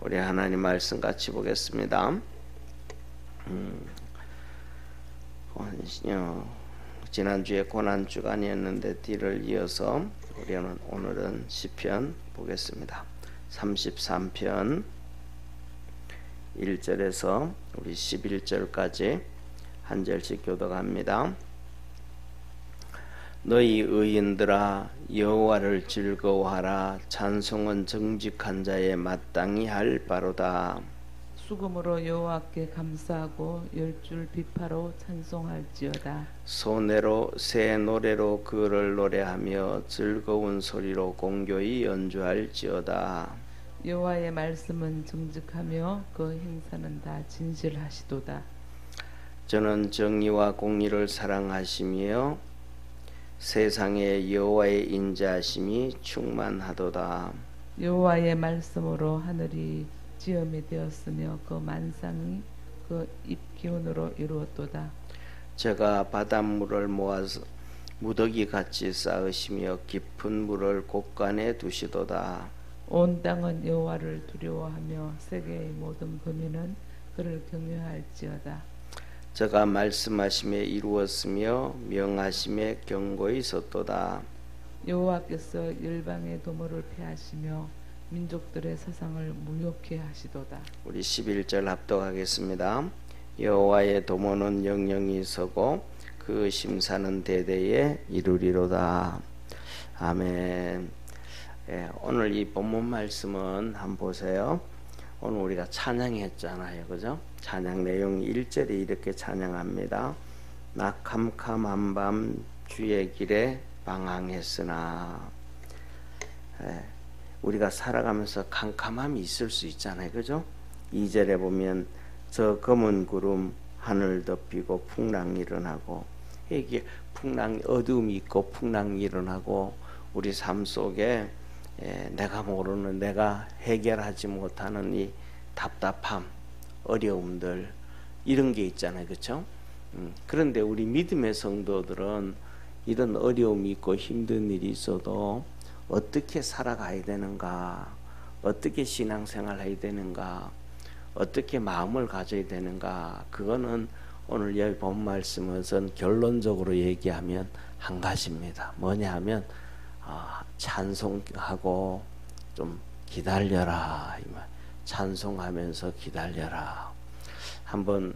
우리 하나님 말씀 같이 보겠습니다. 지난주에 고난주간이었는데 뒤를 이어서 우리는 오늘은 시편 보겠습니다. 33편 1절에서 우리 11절까지 한 절씩 교독합니다. 너희 의인들아 여호와를 즐거워하라. 찬송은 정직한 자의 마땅히 할 바로다. 수금으로 여호와께 감사하고 열줄 비파로 찬송할지어다. 소내로 새 노래로 그를 노래하며 즐거운 소리로 공교히 연주할지어다. 여호와의 말씀은 정직하며 그 행사는 다 진실하시도다. 저는 정의와 공의를 사랑하시며 세상에 여호와의 인자하심이 충만하도다. 여호와의 말씀으로 하늘이 지음이 되었으며 그 만상이 그 입 기운으로 이루었도다. 제가 바닷물을 모아서 무더기 같이 쌓으시며 깊은 물을 곳간에 두시도다. 온 땅은 여호와를 두려워하며 세계의 모든 범인은 그를 경외할지어다. 저가 말씀하심에 이루었으며 명하심에 경고히 섰도다. 여호와께서 열방의 도모를 폐하시며 민족들의 사상을 무욕케 하시도다. 우리 11절 합독하겠습니다. 여호와의 도모는 영영이 서고 그 심사는 대대에 이루리로다. 아멘. 오늘 이 본문 말씀은 한번 보세요. 오늘 우리가 찬양했잖아요, 그죠? 찬양 내용이 1절에 이렇게 찬양합니다. 나 캄캄한 밤 주의 길에 방황했으나. 우리가 살아가면서 캄캄함이 있을 수 있잖아요, 그죠? 2절에 보면 저 검은 구름 하늘 덮이고 풍랑이 일어나고, 이게 풍랑 어두움이 있고 풍랑이 일어나고 우리 삶 속에 내가 모르는, 내가 해결하지 못하는 이 답답함, 어려움들, 이런 게 있잖아요, 그렇죠? 그런데 우리 믿음의 성도들은 이런 어려움이 있고 힘든 일이 있어도 어떻게 살아가야 되는가, 어떻게 신앙생활 해야 되는가, 어떻게 마음을 가져야 되는가, 그거는 오늘 여기 본 말씀에서는 결론적으로 얘기하면 한 가지입니다. 뭐냐 하면 찬송하고 좀 기다려라, 이 말. 찬송하면서 기다려라. 한번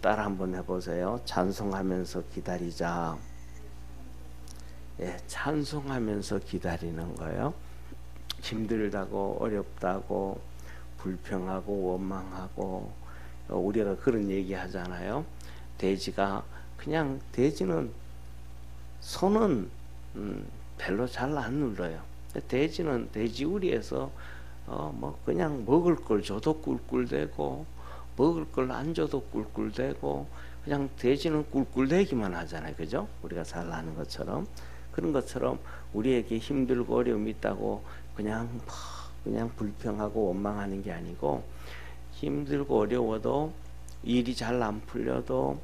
따라 한번 해보세요. 찬송하면서 기다리자. 찬송하면서 기다리는 거예요. 힘들다고 어렵다고 불평하고 원망하고 우리가 그런 얘기 하잖아요. 돼지가 그냥 돼지는 손은 별로 잘 안 눌러요. 돼지는 돼지우리에서 뭐 그냥 먹을 걸 줘도 꿀꿀대고 먹을 걸 안 줘도 꿀꿀대고 그냥 돼지는 꿀꿀대기만 하잖아요, 그죠? 우리가 잘 아는 것처럼. 그런 것처럼 우리에게 힘들고 어려움이 있다고 그냥 불평하고 원망하는 게 아니고, 힘들고 어려워도 일이 잘 안 풀려도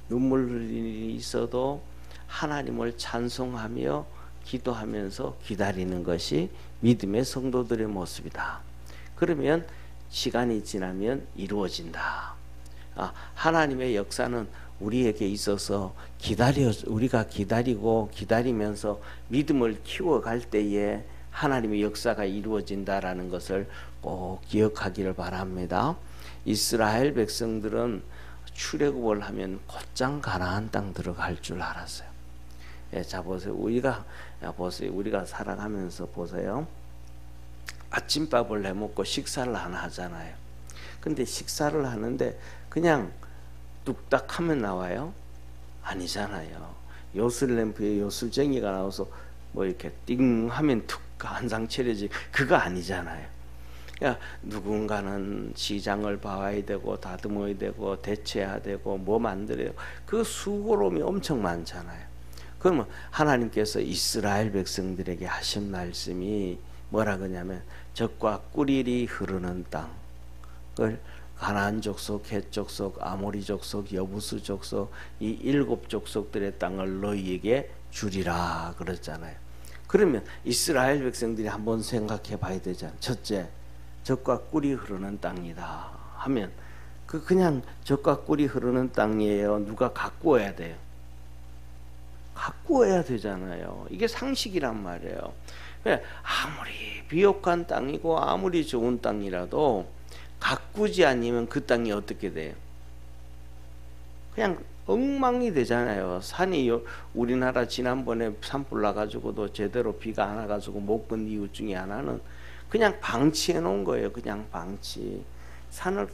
눈물 흘리는 일이 있어도 하나님을 찬송하며 기도하면서 기다리는 것이 믿음의 성도들의 모습이다. 그러면 시간이 지나면 이루어진다. 하나님의 역사는 우리에게 있어서 우리가 기다리고 기다리면서 믿음을 키워갈 때에 하나님의 역사가 이루어진다라는 것을 꼭 기억하기를 바랍니다. 이스라엘 백성들은 출애굽을 하면 곧장 가나안 땅 들어갈 줄 알았어요. 자 보세요. 우리가 살아가면서 보세요. 아침밥을 해먹고 식사를 하나 하잖아요. 근데 식사를 하는데 그냥 뚝딱 하면 나와요? 아니잖아요. 요술램프에 요술쟁이가 나와서 뭐 이렇게 띵 하면 툭 한 상 차려지, 그거 아니잖아요. 그러니까 누군가는 시장을 봐야 되고 다듬어야 되고 대체해야 되고 뭐 만들어야 되고, 그 수고로움이 엄청 많잖아요. 그러면 하나님께서 이스라엘 백성들에게 하신 말씀이 뭐라 그러냐면 젖과 꿀이 흐르는 땅을 가나안 족속, 헷 족속, 아모리 족속, 여부스 족속, 이 7 족속들의 땅을 너희에게 주리라 그랬잖아요. 그러면 이스라엘 백성들이 한번 생각해 봐야 되잖아요. 첫째, 젖과 꿀이 흐르는 땅이다 하면 그냥 젖과 꿀이 흐르는 땅이에요? 누가 갖고 와야 돼요? 갖고 와야 되잖아요. 이게 상식이란 말이에요. 아무리 비옥한 땅이고 아무리 좋은 땅이라도 가꾸지 않으면 그 땅이 어떻게 돼요? 그냥 엉망이 되잖아요. 산이 우리나라 지난번에 산불 나가지고도 제대로 비가 안 와가지고 못 건 이유 중에 하나는 그냥 방치해 놓은 거예요. 그냥 방치. 산을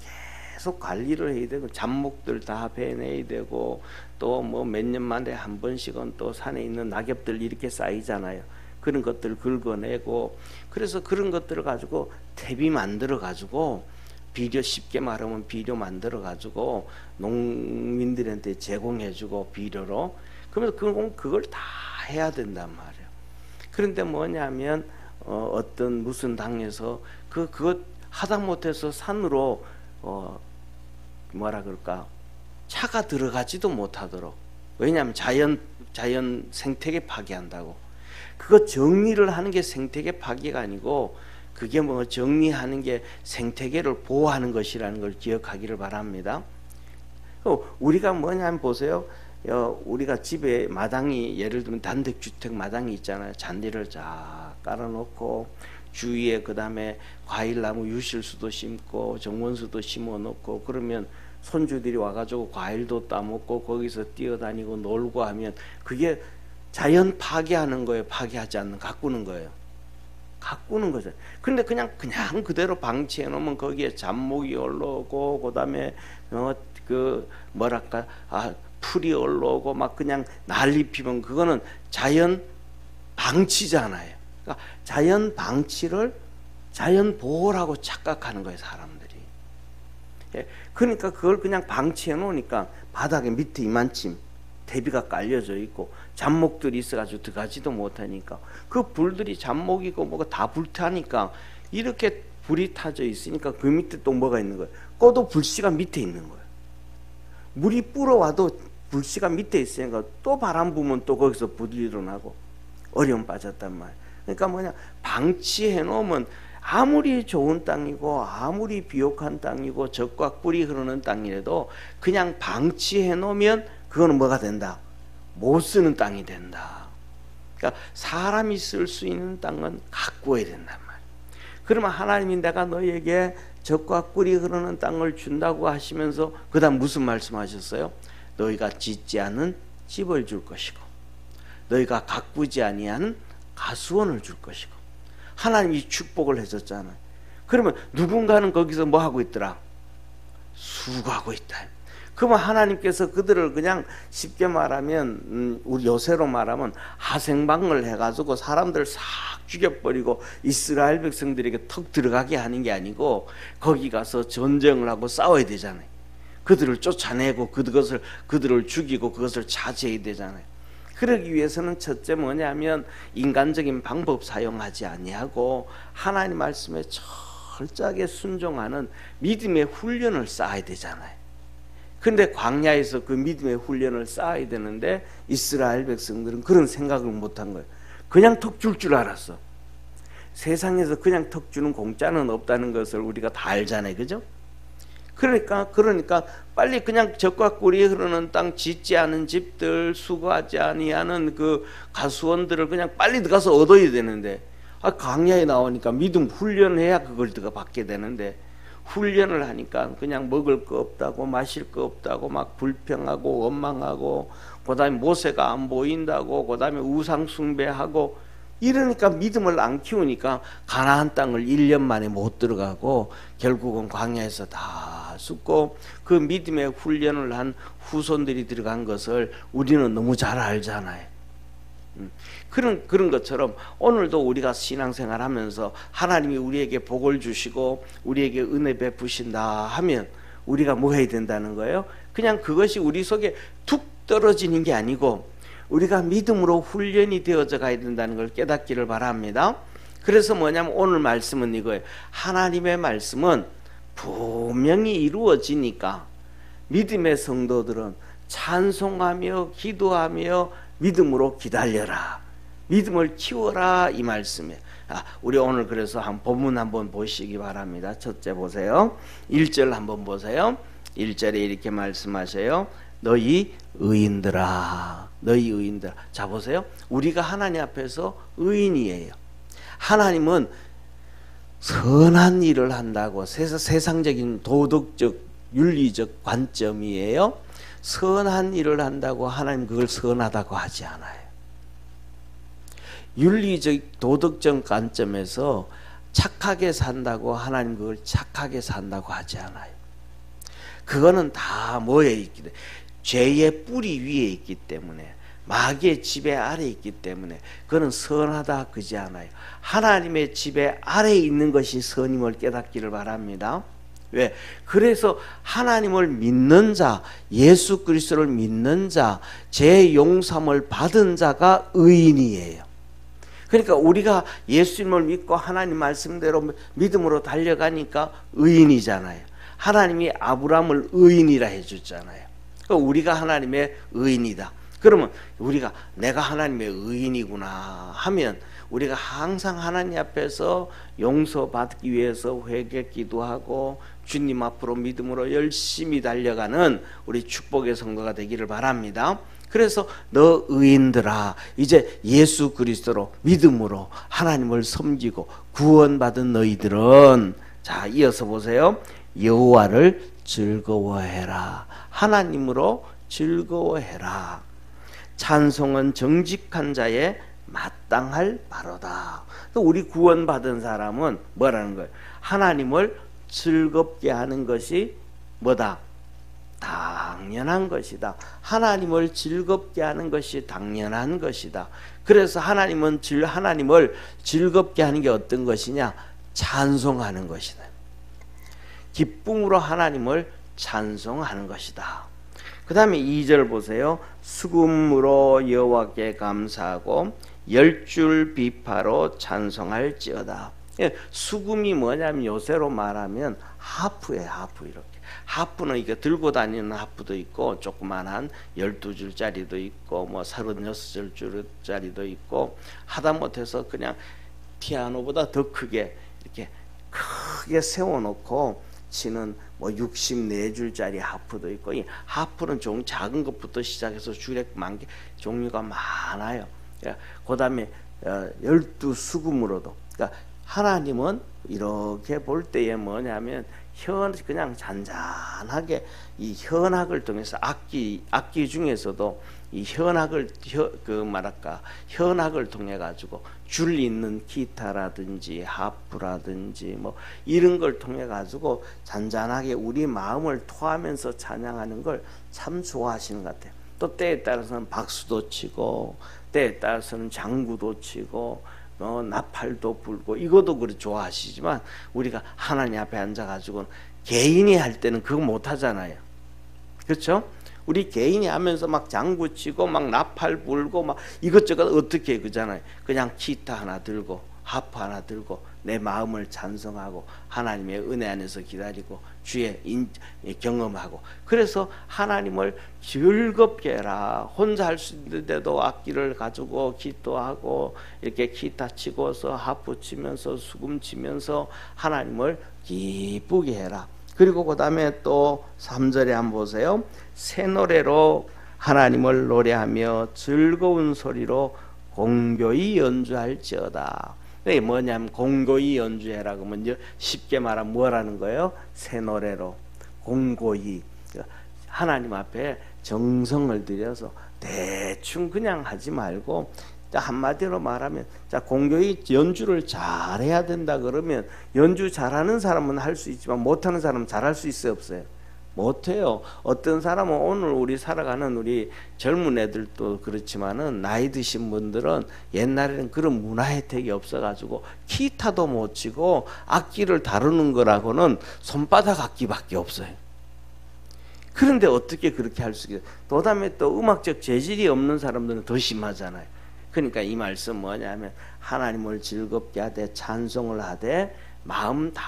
계속 관리를 해야 되고 잡목들 다 베내야 되고 또 뭐 몇 년 만에 한 번씩은 또 산에 있는 낙엽들 이렇게 쌓이잖아요. 그런 것들 긁어내고 그래서 그런 것들을 가지고 대비 만들어 가지고 비료 쉽게 말하면 비료 만들어 가지고 농민들한테 제공해 주고 비료로 그러면서 그걸 다 해야 된단 말이에요. 그런데 뭐냐면 어떤 무슨 당에서 그것 하다못해서 산으로 뭐라 그럴까 차가 들어가지도 못하도록 왜냐하면 자연 생태계 파괴한다고 그거 정리를 하는 게 생태계 파괴가 아니고 그게 뭐 정리하는 게 생태계를 보호하는 것이라는 걸 기억하기를 바랍니다. 우리가 뭐냐면 보세요. 우리가 집에 마당이 예를 들면 단독주택 마당이 있잖아요. 잔디를 쫙 깔아놓고 주위에 그 다음에 과일나무 유실수도 심고 정원수도 심어놓고 그러면 손주들이 와가지고 과일도 따먹고 거기서 뛰어다니고 놀고 하면 그게 자연 파괴하는 거예요? 파괴하지 않는 가꾸는 거예요? 가꾸는 거죠. 근데 그냥 그대로 방치해 놓으면 거기에 잡목이 올라오고 그다음에 풀이 올라오고 막 그냥 난리 피면 그거는 자연 방치잖아요. 그러니까 자연 방치를 자연 보호라고 착각하는 거예요, 사람들이. 예, 그러니까 그걸 그냥 방치해 놓으니까 바닥에 밑에 이만큼 대비가 깔려져 있고 잡목들이 있어가지고 들어가지도 못하니까 그 불들이 잡목이고 뭐가 다 불타니까 이렇게 불이 타져 있으니까 그 밑에 또 뭐가 있는 거예요? 꺼도 불씨가 밑에 있는 거예요. 물이 불어와도 불씨가 밑에 있으니까 또 바람 부면 또 거기서 불이 일어나고 어려움 빠졌단 말이에요. 그러니까 뭐냐 방치해 놓으면 아무리 좋은 땅이고 아무리 비옥한 땅이고 젖과 꿀이 흐르는 땅이라도 그냥 방치해 놓으면 그거는 뭐가 된다? 못 쓰는 땅이 된다. 그러니까 사람이 쓸 수 있는 땅은 가꾸어야 된단 말이에요. 그러면 하나님이 내가 너희에게 젖과 꿀이 흐르는 땅을 준다고 하시면서 그 다음 무슨 말씀하셨어요? 너희가 짓지 않은 집을 줄 것이고 너희가 가꾸지 아니한 가수원을 줄 것이고 하나님이 축복을 해줬잖아요. 그러면 누군가는 거기서 뭐 하고 있더라? 수고하고 있다. 그러면 하나님께서 그들을 그냥 쉽게 말하면 우리 요새로 말하면 하생방을 해가지고 사람들 싹 죽여버리고 이스라엘 백성들에게 턱 들어가게 하는 게 아니고 거기 가서 전쟁을 하고 싸워야 되잖아요. 그들을 쫓아내고 그들을 죽이고 그것을 차지해야 되잖아요. 그러기 위해서는 첫째 뭐냐면 인간적인 방법 사용하지 아니하고 하나님 말씀에 철저하게 순종하는 믿음의 훈련을 쌓아야 되잖아요. 그런데 광야에서 그 믿음의 훈련을 쌓아야 되는데 이스라엘 백성들은 그런 생각을 못한 거예요. 그냥 턱 줄 줄 알았어. 세상에서 그냥 턱 주는 공짜는 없다는 것을 우리가 다 알잖아요. 그죠? 그러니까 빨리 그냥 젖과 꿀이 흐르는 땅 짓지 않은 집들 수고하지 아니하는 그 가수원들을 그냥 빨리 들어가서 얻어야 되는데 광야에 나오니까 믿음 훈련해야 그걸 받게 되는데 훈련을 하니까 그냥 먹을 거 없다고 마실 거 없다고 막 불평하고 원망하고 그다음에 모세가 안 보인다고 그다음에 우상 숭배하고 이러니까 믿음을 안 키우니까 가나안 땅을 1년 만에 못 들어가고 결국은 광야에서 다 죽고 그 믿음의 훈련을 한 후손들이 들어간 것을 우리는 너무 잘 알잖아요. 그런 것처럼 오늘도 우리가 신앙생활 하면서 하나님이 우리에게 복을 주시고 우리에게 은혜 베푸신다 하면 우리가 뭐 해야 된다는 거예요? 그냥 그것이 우리 속에 툭 떨어지는 게 아니고 우리가 믿음으로 훈련이 되어져 가야 된다는 걸 깨닫기를 바랍니다. 그래서 뭐냐면 오늘 말씀은 이거예요. 하나님의 말씀은 분명히 이루어지니까 믿음의 성도들은 찬송하며 기도하며 믿음으로 기다려라. 믿음을 키워라 이 말씀이에요. 우리 오늘 그래서 한 본문 한번 보시기 바랍니다. 첫째 보세요. 1절 한번 보세요. 1절에 이렇게 말씀하셔요. 너희 의인들아, 너희 의인들아. 자 보세요. 우리가 하나님 앞에서 의인이에요. 하나님은 선한 일을 한다고 세상적인 도덕적 윤리적 관점이에요. 선한 일을 한다고 하나님 그걸 선하다고 하지 않아요. 윤리적 도덕적 관점에서 착하게 산다고 하나님 그걸 착하게 산다고 하지 않아요. 그거는 다 뭐에 있기 때문에 죄의 뿌리 위에 있기 때문에 마귀의 지배 아래에 있기 때문에 그거는 선하다 그지 않아요. 하나님의 지배 아래에 있는 것이 선임을 깨닫기를 바랍니다. 왜? 그래서 하나님을 믿는 자, 예수 그리스도를 믿는 자, 죄 용서함을 받은 자가 의인이에요. 그러니까 우리가 예수님을 믿고 하나님 말씀대로 믿음으로 달려가니까 의인이잖아요. 하나님이 아브라함을 의인이라 해줬잖아요. 그러니까 우리가 하나님의 의인이다. 그러면 우리가 내가 하나님의 의인이구나 하면 우리가 항상 하나님 앞에서 용서받기 위해서 회개 기도하고 주님 앞으로 믿음으로 열심히 달려가는 우리 축복의 성도가 되기를 바랍니다. 그래서 너 의인들아, 이제 예수 그리스도로 믿음으로 하나님을 섬기고 구원받은 너희들은, 자 이어서 보세요. 여호와를 즐거워해라. 하나님으로 즐거워해라. 찬송은 정직한 자의 마땅할 바로다. 우리 구원받은 사람은 뭐라는 거예요? 하나님을 즐겁게 하는 것이 뭐다? 당연한 것이다. 하나님을 즐겁게 하는 것이 당연한 것이다. 그래서 하나님을 즐겁게 하는 게 어떤 것이냐? 찬송하는 것이다. 기쁨으로 하나님을 찬송하는 것이다. 그 다음에 2절 보세요. 수금으로 여호와께 감사하고 10줄 비파로 찬송할지어다. 수금이 뭐냐면 요새로 말하면 하프예요. 하프. 이렇게 하프는 이게 들고 다니는 하프도 있고 조그만한 12줄짜리도 있고 뭐 36줄짜리도 있고 하다못해서 그냥 피아노보다 더 크게 이렇게 크게 세워놓고 치는 뭐 64줄짜리 하프도 있고, 이 하프는 좀 작은 것부터 시작해서 줄에 많게 종류가 많아요. 그 다음에 12수금으로도, 그러니까 하나님은 이렇게 볼 때에 뭐냐면 그냥 잔잔하게 이 현악을 통해서 악기 중에서도 이 현악을 현악을 통해 가지고 줄 있는 기타라든지 하프라든지 뭐 이런 걸 통해 가지고 잔잔하게 우리 마음을 토하면서 찬양하는 걸 참 좋아하시는 것 같아요. 또 때에 따라서는 박수도 치고 때에 따라서는 장구도 치고 나팔도 불고 이것도 그렇게 좋아하시지만 우리가 하나님 앞에 앉아가지고 개인이 할 때는 그거 못하잖아요. 그렇죠? 우리 개인이 하면서 막 장구 치고 막 나팔 불고 막 이것저것 어떻게 그잖아요. 그냥 기타 하나 들고 하프 하나 들고 내 마음을 찬송하고 하나님의 은혜 안에서 기다리고 주의 경험하고, 그래서 하나님을 즐겁게 해라. 혼자 할 수 있는데도 악기를 가지고 기도하고 이렇게 기타 치고서 하프 치면서 수금 치면서 하나님을 기쁘게 해라. 그리고 그 다음에 또 3절에 한번 보세요. 새 노래로 하나님을 노래하며 즐거운 소리로 공교히 연주할지어다. 이게 뭐냐면 공고히 연주해라 그러면 쉽게 말하면 뭐라는 거예요? 새 노래로 공고히 하나님 앞에 정성을 들여서 대충 그냥 하지 말고, 한마디로 말하면 자 공교히 연주를 잘해야 된다 그러면 연주 잘하는 사람은 할 수 있지만 못하는 사람은 잘할 수 있어요 없어요? 못해요. 어떤 사람은 오늘 우리 살아가는 우리 젊은 애들도 그렇지만은 나이 드신 분들은 옛날에는 그런 문화 혜택이 없어가지고 기타도 못 치고 악기를 다루는 거라고는 손바닥 악기밖에 없어요. 그런데 어떻게 그렇게 할 수 있어요? 또 다음에 또 음악적 재질이 없는 사람들은 더 심하잖아요. 그러니까 이 말씀 뭐냐면 하나님을 즐겁게 하되 찬송을 하되 마음 다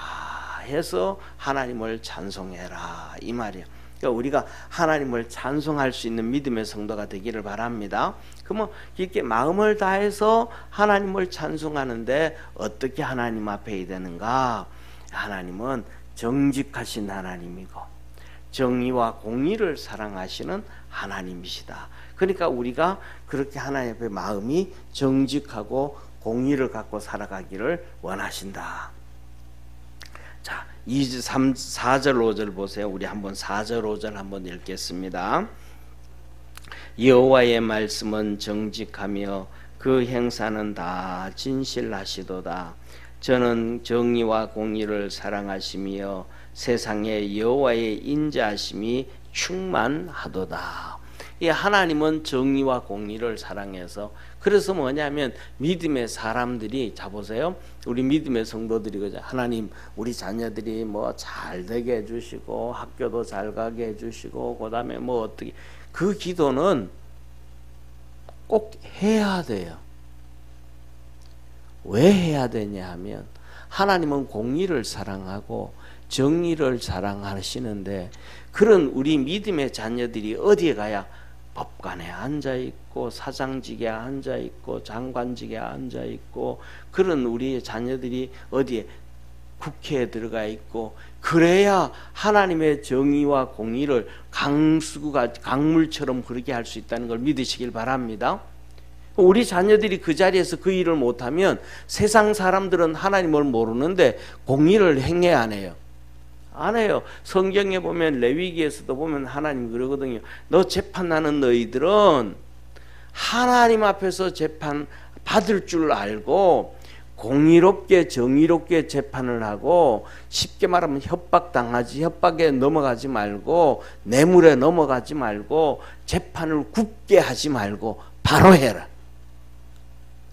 해서 하나님을 찬송해라 이 말이에요. 그러니까 우리가 하나님을 찬송할 수 있는 믿음의 성도가 되기를 바랍니다. 그러면 이렇게 마음을 다해서 하나님을 찬송하는데 어떻게 하나님 앞에 해야 되는가? 하나님은 정직하신 하나님이고 정의와 공의를 사랑하시는 하나님이시다. 그러니까 우리가 그렇게 하나님 앞에 마음이 정직하고 공의를 갖고 살아가기를 원하신다. 자, 4절 5절 보세요. 우리 한번 4절 5절 한번 읽겠습니다. 여호와의 말씀은 정직하며 그 행사는 다 진실하시도다. 저는 정의와 공의를 사랑하시며 세상에 여호와의 인자하심이 충만하도다. 이 하나님은 정의와 공의를 사랑해서, 그래서 뭐냐면 믿음의 사람들이, 자 보세요, 우리 믿음의 성도들이 그죠, 하나님 우리 자녀들이 뭐 잘 되게 해주시고 학교도 잘 가게 해주시고 그 다음에 뭐 어떻게, 그 기도는 꼭 해야 돼요. 왜 해야 되냐 하면 하나님은 공의를 사랑하고 정의를 사랑하시는데, 그런 우리 믿음의 자녀들이 어디에 가야 법관에 앉아있고 사장직에 앉아있고 장관직에 앉아있고, 그런 우리 자녀들이 어디에 국회에 들어가 있고, 그래야 하나님의 정의와 공의를 강수구가 강물처럼 흐르게 할 수 있다는 걸 믿으시길 바랍니다. 우리 자녀들이 그 자리에서 그 일을 못하면 세상 사람들은 하나님을 모르는데 공의를 행해 안 해요? 안 해요. 성경에 보면 레위기에서도 보면 하나님 그러거든요. 너 재판하는 너희들은 하나님 앞에서 재판 받을 줄 알고 공의롭게 정의롭게 재판을 하고, 쉽게 말하면 협박에 넘어가지 말고 뇌물에 넘어가지 말고 재판을 굽게 하지 말고 바로 해라.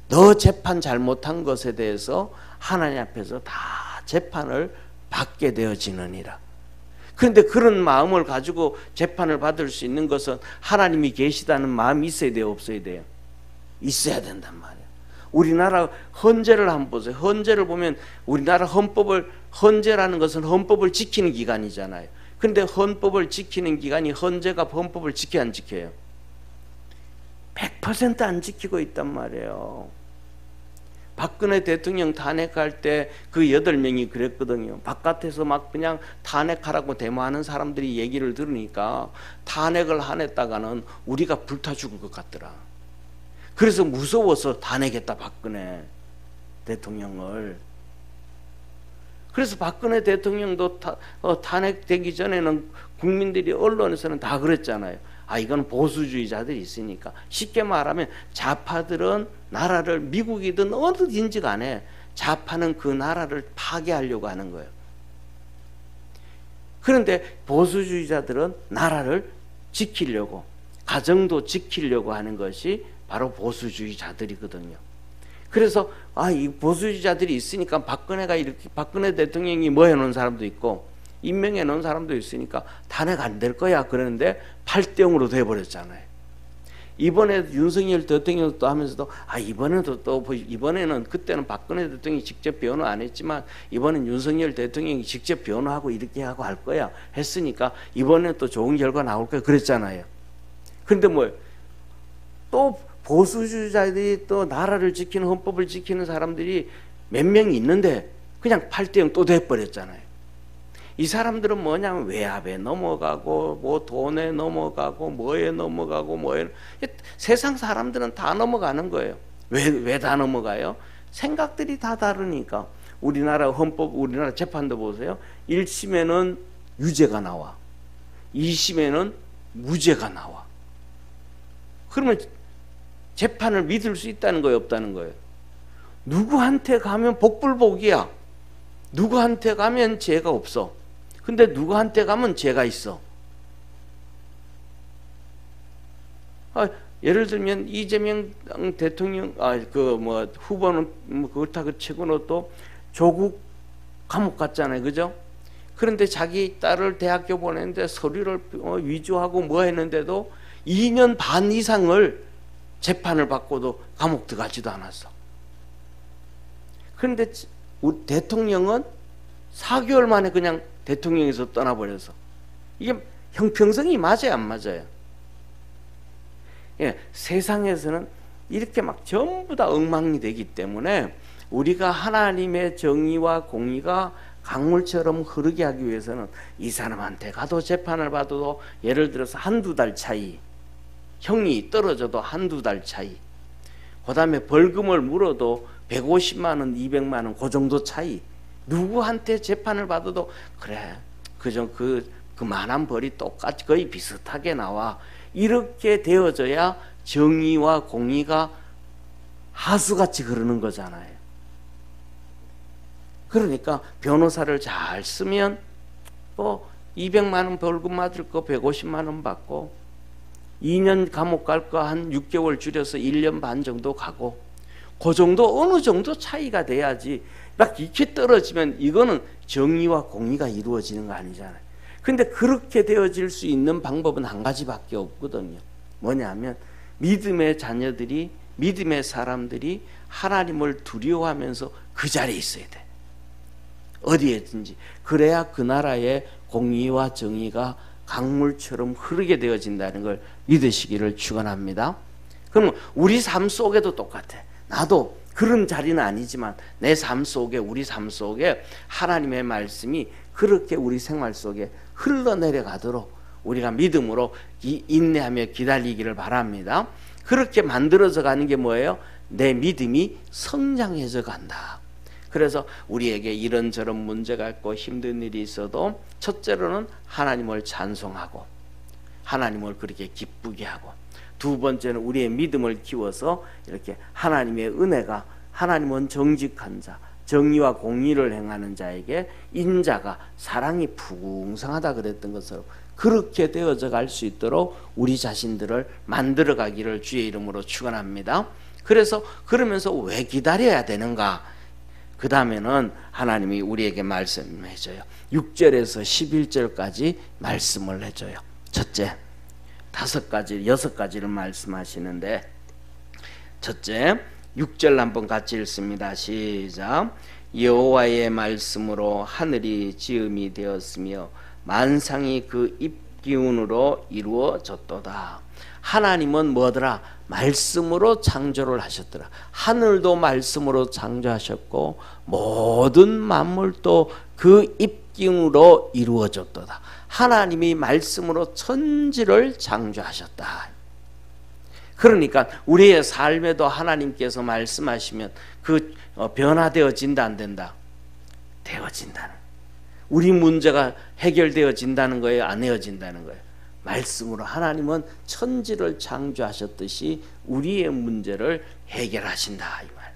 너 재판 잘못한 것에 대해서 하나님 앞에서 다 재판을 받게 되어지느니라. 그런데 그런 마음을 가지고 재판을 받을 수 있는 것은 하나님이 계시다는 마음이 있어야 돼요, 없어야 돼요? 있어야 된단 말이에요. 우리나라 헌재를 한번 보세요. 헌재를 보면 우리나라 헌재라는 것은 헌법을 지키는 기관이잖아요. 그런데 헌법을 지키는 기관이 헌재가 헌법을 지켜야 안 지켜요? 100% 안 지키고 있단 말이에요. 박근혜 대통령 탄핵할 때 그 8명이 그랬거든요. 바깥에서 막 그냥 탄핵하라고 데모하는 사람들이 얘기를 들으니까 탄핵을 안 했다가는 우리가 불타 죽을 것 같더라. 그래서 무서워서 탄핵했다, 박근혜 대통령을. 그래서 박근혜 대통령도 탄핵되기 전에는 국민들이, 언론에서는 다 그랬잖아요. 아, 이건 보수주의자들이 있으니까. 쉽게 말하면 좌파들은 나라를, 미국이든 어디든지 간에 좌파는 그 나라를 파괴하려고 하는 거예요. 그런데 보수주의자들은 나라를 지키려고, 가정도 지키려고 하는 것이 바로 보수주의자들이거든요. 그래서 이 보수주의자들이 있으니까 박근혜 대통령이 뭐 해놓은 사람도 있고 임명해 놓은 사람도 있으니까 탄핵 안 될 거야 그러는데 8대0으로 돼버렸잖아요. 이번에 윤석열 대통령도 하면서도 이번에는, 그때는 박근혜 대통령이 직접 변호 안 했지만 이번엔 윤석열 대통령이 직접 변호하고 이렇게 하고 할 거야 했으니까 이번엔 또 좋은 결과 나올 거야 그랬잖아요. 그런데 또 보수주의자들이, 또 나라를 지키는, 헌법을 지키는 사람들이 몇 명이 있는데 그냥 8대0 또 돼버렸잖아요. 이 사람들은 뭐냐면 외압에 넘어가고 뭐 돈에 넘어가고 뭐에 넘어가고 세상 사람들은 다 넘어가는 거예요. 왜 다 넘어가요? 생각들이 다 다르니까. 우리나라 헌법, 우리나라 재판도 보세요. 1심에는 유죄가 나와, 2심에는 무죄가 나와. 그러면 재판을 믿을 수 있다는 거예요, 없다는 거예요? 누구한테 가면 복불복이야. 누구한테 가면 죄가 없어. 근데 누구한테 가면 죄가 있어. 예를 들면 이재명 대통령 후보는 그렇다고 치고는 또 조국 감옥 갔잖아요, 그죠? 그런데 자기 딸을 대학교 보냈는데 서류를 위조하고 뭐 했는데도 2년 반 이상을 재판을 받고도 감옥 들어가지도 않았어. 그런데 우리 대통령은 4개월 만에 그냥 대통령에서 떠나버려서, 이게 형평성이 맞아요, 안 맞아요? 예, 세상에서는 이렇게 막 전부 다 엉망이 되기 때문에 우리가 하나님의 정의와 공의가 강물처럼 흐르게 하기 위해서는 이 사람한테 가도 재판을 받아도 예를 들어서 한두 달 차이, 형이 떨어져도 한두 달 차이, 그 다음에 벌금을 물어도 150만 원, 200만 원 그 정도 차이, 누구한테 재판을 받아도 그래 그만한 벌이 똑같이 거의 비슷하게 나와, 이렇게 되어져야 정의와 공의가 하수같이 흐르는 거잖아요. 그러니까 변호사를 잘 쓰면 뭐 200만 원 벌금 맞을 거 150만 원 받고 2년 감옥 갈 거 한 6개월 줄여서 1년 반 정도 가고, 그 정도 어느 정도 차이가 돼야지 막 이렇게 떨어지면 이거는 정의와 공의가 이루어지는 거 아니잖아요. 근데 그렇게 되어질 수 있는 방법은 한 가지밖에 없거든요. 뭐냐면 믿음의 자녀들이, 믿음의 사람들이 하나님을 두려워하면서 그 자리에 있어야 돼. 어디에든지. 그래야 그 나라의 공의와 정의가 강물처럼 흐르게 되어진다는 걸 믿으시기를 축원합니다. 그러면 우리 삶 속에도 똑같아. 나도 그런 자리는 아니지만 내 삶 속에, 우리 삶 속에 하나님의 말씀이 그렇게 우리 생활 속에 흘러내려가도록 우리가 믿음으로 인내하며 기다리기를 바랍니다. 그렇게 만들어져 가는 게 뭐예요? 내 믿음이 성장해져 간다. 그래서 우리에게 이런저런 문제가 있고 힘든 일이 있어도 첫째로는 하나님을 찬송하고 하나님을 그렇게 기쁘게 하고, 두 번째는 우리의 믿음을 키워서 이렇게 하나님의 은혜가, 하나님은 정직한 자, 정의와 공의를 행하는 자에게 인자가 사랑이 풍성하다 그랬던 것처럼 그렇게 되어져 갈 수 있도록 우리 자신들을 만들어 가기를 주의 이름으로 축원합니다. 그래서 그러면서 왜 기다려야 되는가? 그 다음에는 하나님이 우리에게 말씀해줘요. 6절에서 11절까지 말씀을 해줘요. 첫째, 5가지, 6가지를 말씀하시는데, 첫째 6절 한번 같이 읽습니다. 시작. 여호와의 말씀으로 하늘이 지음이 되었으며 만상이 그 입기운으로 이루어졌도다. 하나님은 뭐더라? 말씀으로 창조를 하셨더라. 하늘도 말씀으로 창조하셨고 모든 만물도 그 입기운으로 이루어졌도다. 하나님이 말씀으로 천지를 창조하셨다. 그러니까 우리의 삶에도 하나님께서 말씀하시면 그 변화되어진다, 안 된다? 되어진다는. 우리 문제가 해결되어진다는 거예요, 안 해어진다는 거예요? 말씀으로 하나님은 천지를 창조하셨듯이 우리의 문제를 해결하신다, 이 말.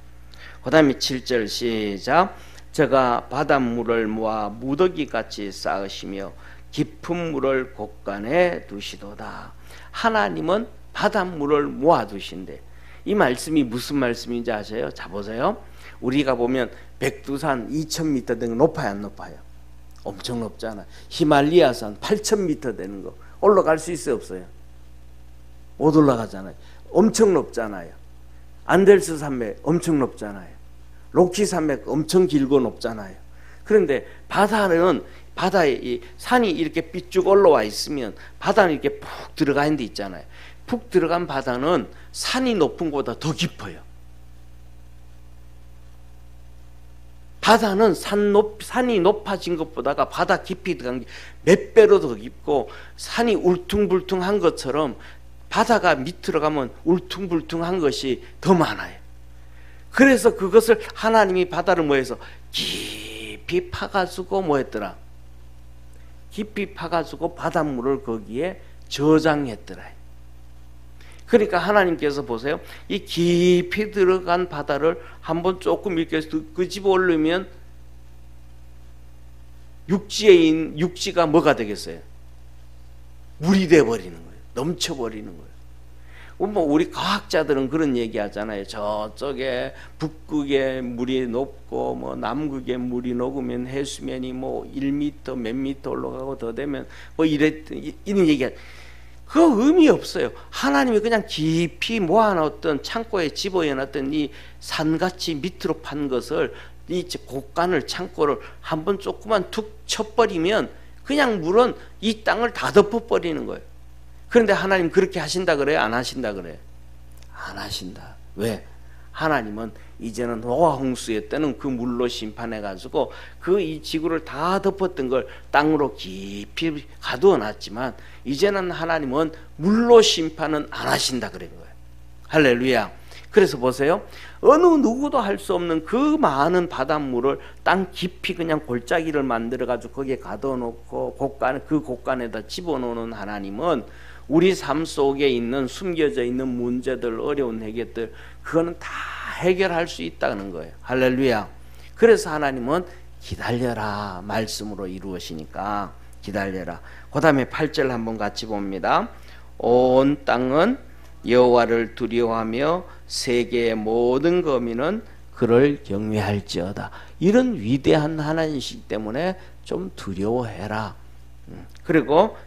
그 다음에 7절 시작. 저가 바닷물을 모아 무더기같이 쌓으시며 깊은 물을 곳간에 두시도다. 하나님은 바닷물을 모아두신대. 이 말씀이 무슨 말씀인지 아세요? 자, 보세요. 우리가 보면 백두산 2000m 되는 거 높아요, 안 높아요? 엄청 높잖아. 히말리아산 8000m 되는 거 올라갈 수 있어요, 없어요? 못 올라가잖아요. 엄청 높잖아요. 안델스 산맥 엄청 높잖아요. 로키 산맥 엄청 길고 높잖아요. 그런데 바다는, 바다에 이 산이 이렇게 삐쭉 올라와 있으면 바다는 이렇게 푹 들어가 있는 데 있잖아요. 푹 들어간 바다는 산이 높은 것보다 더 깊어요. 바다는 산이 높아진 것보다가 바다 깊이 들어간 게 몇 배로 더 깊고, 산이 울퉁불퉁한 것처럼 바다가 밑으로 가면 울퉁불퉁한 것이 더 많아요. 그래서 그것을 하나님이 바다를 뭐해서 깊이 파가지고 뭐했더라? 깊이 파가지고 바닷물을 거기에 저장했더라. 그러니까 하나님께서 보세요. 이 깊이 들어간 바다를 한번 조금 이렇게 끄집어 올리면 육지가 뭐가 되겠어요? 물이 돼버리는 거예요. 넘쳐버리는 거예요. 뭐 우리 과학자들은 그런 얘기 하잖아요. 저쪽에 북극에 물이 높고 뭐 남극에 물이 녹으면 해수면이 뭐 1m 몇 미터 올라가고 더 되면 뭐 이런 얘기가, 그 의미 없어요. 하나님이 그냥 깊이 모아놨던 창고에 집어넣었던 이 산같이 밑으로 판 것을, 이 곳간을, 창고를 한번 조금만 툭 쳐버리면 그냥 물은 이 땅을 다 덮어버리는 거예요. 그런데 하나님 그렇게 하신다 그래요? 안 하신다 그래요? 안 하신다. 왜? 하나님은 이제는 노아 홍수의 때는 그 물로 심판해가지고 그 이 지구를 다 덮었던 걸 땅으로 깊이 가두어 놨지만 이제는 하나님은 물로 심판은 안 하신다 그런 거예요. 할렐루야. 그래서 보세요. 어느 누구도 할 수 없는 그 많은 바닷물을 땅 깊이 그냥 골짜기를 만들어가지고 거기에 가둬 놓고 그 곳간에다 집어넣는 하나님은 우리 삶 속에 있는 숨겨져 있는 문제들, 어려운 해결들, 그거는 다 해결할 수 있다는 거예요. 할렐루야. 그래서 하나님은 기다려라 말씀으로 이루어지니까 기다려라. 그 다음에 8절 한번 같이 봅니다. 온 땅은 여호와를 두려워하며 세계의 모든 거민은 그를 경외할지어다. 이런 위대한 하나님이시기 때문에 좀 두려워해라. 그리고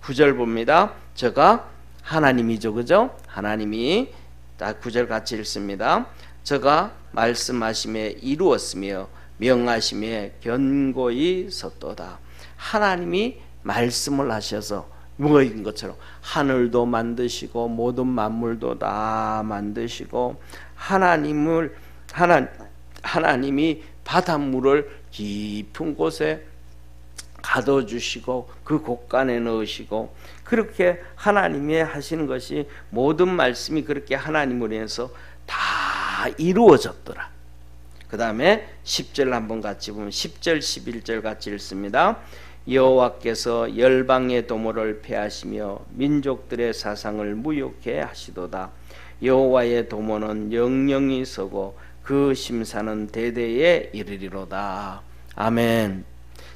9절 봅니다. 저가 하나님이죠, 그죠? 하나님이, 다 9절 같이 읽습니다. 저가 말씀하심에 이루었으며 명하심에 견고히 섰도다. 하나님이 말씀을 하셔서 뭐인 것처럼 하늘도 만드시고 모든 만물도 다 만드시고 하나님이 바닷물을 깊은 곳에 가둬주시고 그 곳간에 넣으시고 그렇게 하나님이 하시는 것이 모든 말씀이 그렇게 하나님으로 인해서 다 이루어졌더라. 그 다음에 10절 한번 같이 보면 10절 11절 같이 읽습니다. 여호와께서 열방의 도모를 폐하시며 민족들의 사상을 무욕해 하시도다. 여호와의 도모는 영영이 서고 그 심사는 대대에 이르리로다. 아멘.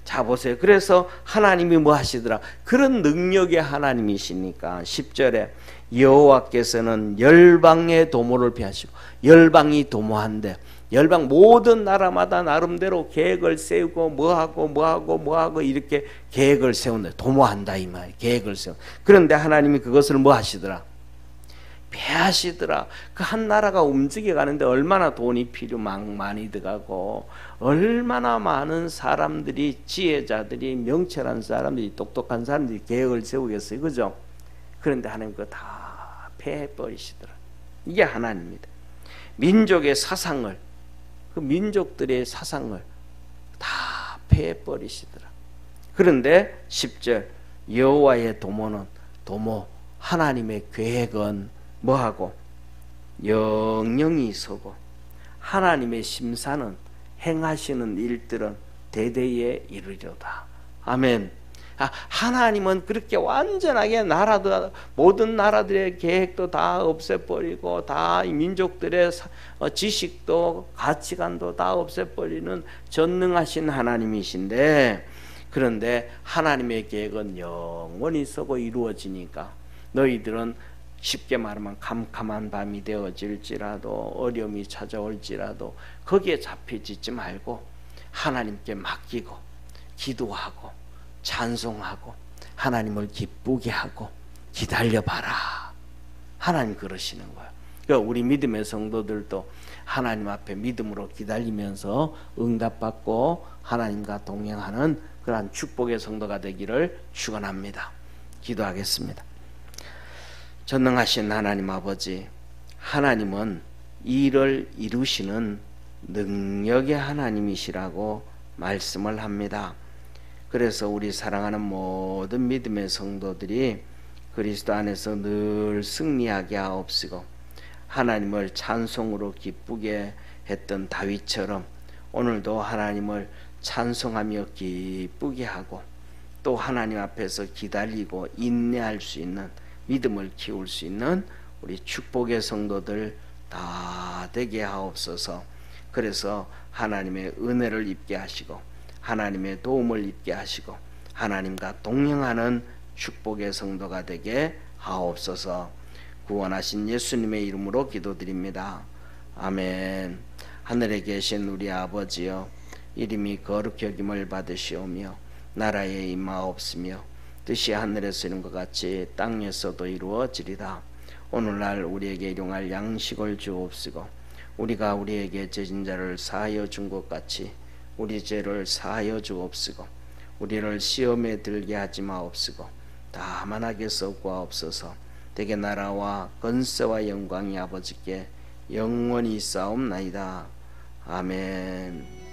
자 보세요. 그래서 하나님이 뭐 하시더라? 그런 능력의 하나님이시니까 10절에 여호와께서는 열방의 도모를 폐하시고, 열방이 도모한데 열방 모든 나라마다 나름대로 계획을 세우고 뭐하고 이렇게 계획을 세운다. 도모한다 이 말. 계획을 세우. 그런데 하나님이 그것을 뭐 하시더라? 폐하시더라. 그 한 나라가 움직여 가는데 얼마나 돈이 많이 들어가고 얼마나 많은 사람들이, 지혜자들이, 명철한 사람들이, 똑똑한 사람들이 계획을 세우겠어요, 그죠? 그런데 하나님 그거 다 폐해버리시더라. 이게 하나님입니다. 민족의 사상을, 그 민족들의 사상을 다 폐해버리시더라. 그런데 10절 여호와의 도모는, 도모 하나님의 계획은 뭐하고 영영이 서고 하나님의 심사는, 행하시는 일들은 대대에 이르리로다. 아멘. 하나님은 그렇게 완전하게 나라도, 모든 나라들의 계획도 다 없애버리고 다 민족들의 지식도 가치관도 다 없애버리는 전능하신 하나님이신데, 그런데 하나님의 계획은 영원히 서고 이루어지니까 너희들은 쉽게 말하면 캄캄한 밤이 되어질지라도, 어려움이 찾아올지라도 거기에 잡혀지지 말고 하나님께 맡기고 기도하고 찬송하고 하나님을 기쁘게 하고 기다려봐라. 하나님 그러시는 거예요. 그러니까 우리 믿음의 성도들도 하나님 앞에 믿음으로 기다리면서 응답받고 하나님과 동행하는 그러한 축복의 성도가 되기를 축원합니다. 기도하겠습니다. 전능하신 하나님 아버지, 하나님은 일을 이루시는 능력의 하나님이시라고 말씀을 합니다. 그래서 우리 사랑하는 모든 믿음의 성도들이 그리스도 안에서 늘 승리하게 하옵시고, 하나님을 찬송으로 기쁘게 했던 다윗처럼 오늘도 하나님을 찬송하며 기쁘게 하고 또 하나님 앞에서 기다리고 인내할 수 있는, 믿음을 키울 수 있는 우리 축복의 성도들 다 되게 하옵소서. 그래서 하나님의 은혜를 입게 하시고 하나님의 도움을 입게 하시고 하나님과 동행하는 축복의 성도가 되게 하옵소서. 구원하신 예수님의 이름으로 기도드립니다. 아멘. 하늘에 계신 우리 아버지여, 이름이 거룩히 여김을 받으시오며 나라에 임하옵시며 뜻이 하늘에서 이룬 것 같이 땅에서도 이루어지리다. 오늘날 우리에게 일용할 양식을 주옵시고 우리가 우리에게 죄진 자를 사하여 준 것 같이 우리 죄를 사하여 주옵시고 우리를 시험에 들게 하지 마옵시고 다만 악에서 구하옵소서. 대개 나라와 권세와 영광이 아버지께 영원히 있사옵나이다. 아멘.